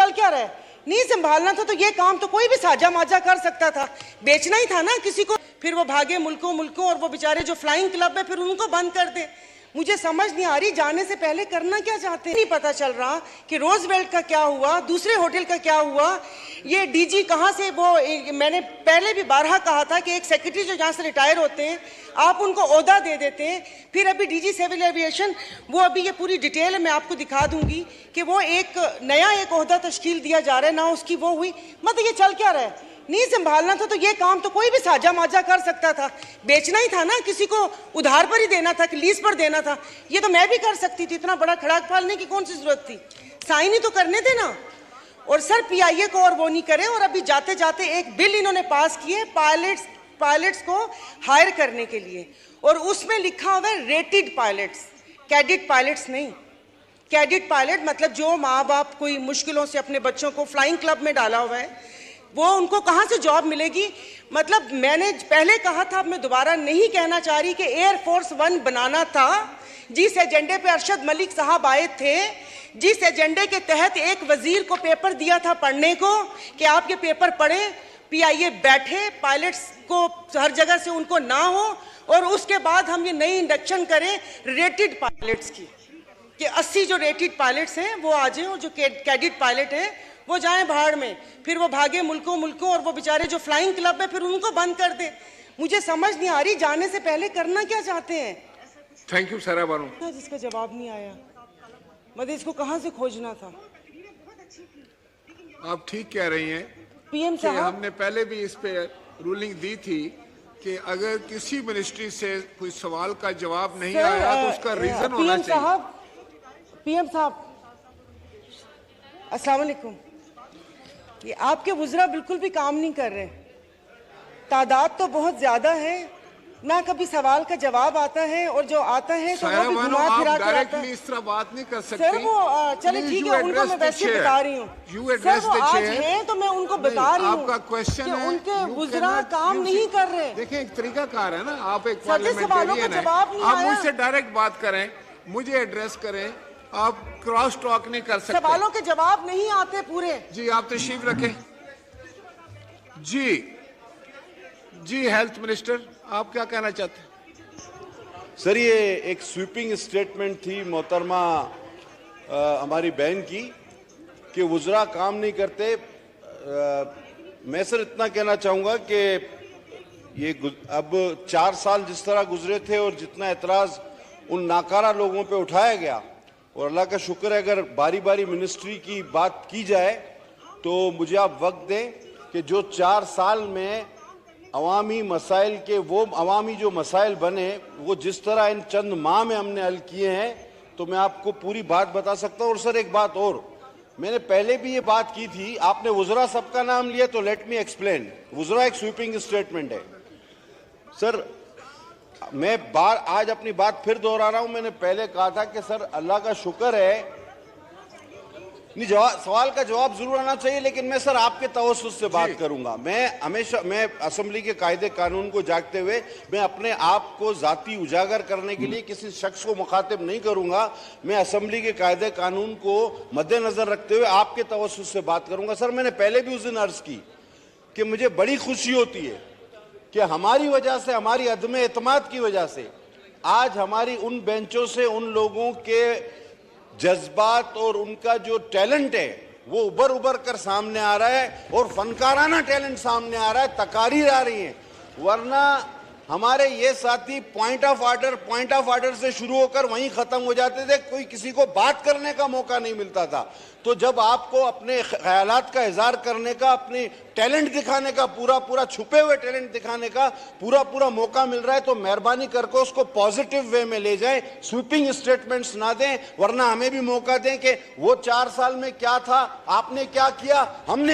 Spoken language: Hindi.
चल क्या रहा है? नहीं संभालना था तो ये काम तो कोई भी साझा माझा कर सकता था, बेचना ही था ना किसी को। फिर वो भागे मुल्कों मुल्कों और वो बेचारे जो फ्लाइंग क्लब है फिर उनको बंद कर दे। मुझे समझ नहीं आ रही जाने से पहले करना क्या चाहते हैं। नहीं पता चल रहा कि रोजवेल्ट का क्या हुआ, दूसरे होटल का क्या हुआ, ये डीजी कहाँ से। वो मैंने पहले भी बारहा कहा था कि एक सेक्रेटरी जो यहाँ से रिटायर होते हैं आप उनको ओहदा दे देते हैं। फिर अभी डीजी सिविल एविएशन, वो अभी ये पूरी डिटेल मैं आपको दिखा दूंगी कि वो एक नया एक ओहदा तश्कील दिया जा रहा है ना, उसकी वो हुई। मतलब ये चल क्या रहा है? नहीं संभालना था तो ये काम तो कोई भी साझा माझा कर सकता था, बेचना ही था ना किसी को, उधार पर ही देना था कि लीज पर देना था। ये तो मैं भी कर सकती थी, इतना बड़ा खड़ाक फालने की कौन सी जरूरत थी? साइन ही तो करने थे ना। और सर पीआईए को और वो नहीं करे। और अभी जाते जाते एक बिल इन्होंने पास किए पायलट्स को हायर करने के लिए, और उसमें लिखा हुआ है रेटेड पायलट्स, कैडेट पायलट्स नहीं। कैडेट पायलट मतलब जो माँ बाप कोई मुश्किलों से अपने बच्चों को फ्लाइंग क्लब में डाला हुआ है, वो उनको कहाँ से जॉब मिलेगी? मतलब मैंने पहले कहा था, अब मैं दोबारा नहीं कहना चाह रही कि एयरफोर्स 1 बनाना था, जिस एजेंडे पे अरशद मलिक साहब आए थे, जिस एजेंडे के तहत एक वजीर को पेपर दिया था पढ़ने को कि आप ये पेपर पढ़ें, पीआईए बैठे, पायलट्स को हर जगह से उनको ना हो, और उसके बाद हम ये नई इंडक्शन करें रेटेड पायलट्स की कि 80 जो रेटेड पायलट्स हैं वो आ जाएं, और जो कैडेट पायलट हैं वो जाएं भाड़ में। फिर वो भागे मुल्कों मुल्कों और वो बेचारे जो फ्लाइंग क्लब है फिर उनको बंद कर दे। मुझे समझ नहीं आ रही जाने से पहले करना क्या चाहते हैं। थैंक यू सारा बानो। जिसका जवाब नहीं आया, मतलब इसको कहां से खोजना था। आप ठीक कह रही हैं पीएम कि साहब, हमने पहले भी इस पे रूलिंग दी थी कि अगर किसी मिनिस्ट्री से कोई सवाल का जवाब नहीं आया तो उसका रीजन होना चाहिए। पीएम साहब अस्सलाम वालेकुम। ये आपके वुज़रा बिल्कुल भी काम नहीं कर रहे, तादाद तो बहुत ज्यादा है, ना कभी सवाल का जवाब आता है, और जो आता है तो वो भी घुमा फिरा कर आता है। इस तरह बात नहीं कर सकती। सर वो चले ठीक है, उनको मैं वैसे बता रही हूँ। सर वो आज हैं तो मैं उनको बता रही हूँ। आपका क्वेश्चन है, उनके वुज़रा काम नहीं कर रहे। देखिए एक तरीका कार है ना, आप एक पार्लियामेंटेरियन है, आप मुझसे डायरेक्ट बात करें, मुझे एड्रेस करें, आप क्रॉस टॉक नहीं कर सकते। सवालों के जवाब नहीं आते पूरे। जी आप तशरीफ रखें। जी हेल्थ मिनिस्टर, आप क्या कहना चाहते हैं? सर ये एक स्वीपिंग स्टेटमेंट थी मोहतरमा हमारी बहन की कि वुज़रा काम नहीं करते। मैं सर इतना कहना चाहूँगा कि ये अब 4 साल जिस तरह गुजरे थे और जितना एतराज़ उन नाकारा लोगों पे उठाया गया, और अल्लाह का शुक्र है अगर बारी बारी मिनिस्ट्री की बात की जाए तो मुझे आप वक्त दें कि जो 4 साल में अवामी मसाइल के वो अवामी जो मसाइल बने वो जिस तरह इन चंद माह में हमने हल किए हैं, तो मैं आपको पूरी बात बता सकता हूँ। और सर एक बात और, मैंने पहले भी ये बात की थी, आपने वुज़रा सबका नाम लिया तो लेट मी एक्सप्लेन। वुज़रा एक स्वीपिंग स्टेटमेंट है सर। मैं आज अपनी बात फिर दोहरा रहा हूं, मैंने पहले कहा था कि सर अल्लाह का शुक्र है, नहीं सवाल का जवाब जरूर आना चाहिए, लेकिन मैं सर आपके तवज्जुह से बात करूंगा। मैं असेंबली के कायदे कानून को जागते हुए मैं अपने आप को जाती उजागर करने के लिए किसी शख्स को मुखातिब नहीं करूंगा। मैं असेंबली के कायदे कानून को मद्देनजर रखते हुए आपके तवज्जुह से बात करूंगा। सर मैंने पहले भी उस दिन अर्ज की कि मुझे बड़ी खुशी होती है कि हमारी वजह से, हमारी अदम एतमाद की वजह से आज हमारी उन बेंचों से उन लोगों के जज्बात और उनका जो टैलेंट है वो उभर कर सामने आ रहा है, और फनकाराना टैलेंट सामने आ रहा है, तकारीर आ रही है। वरना हमारे ये साथी पॉइंट ऑफ ऑर्डर से शुरू होकर वहीं खत्म हो जाते थे, कोई किसी को बात करने का मौका नहीं मिलता था। तो जब आपको अपने ख्यालात का इजहार करने का, अपने टैलेंट दिखाने का, पूरा छुपे हुए टैलेंट दिखाने का पूरा मौका मिल रहा है, तो मेहरबानी करके उसको पॉजिटिव वे में ले जाएं, स्वीपिंग स्टेटमेंट्स ना दें। वरना हमें भी मौका दें कि वो 4 साल में क्या था, आपने क्या किया, हमने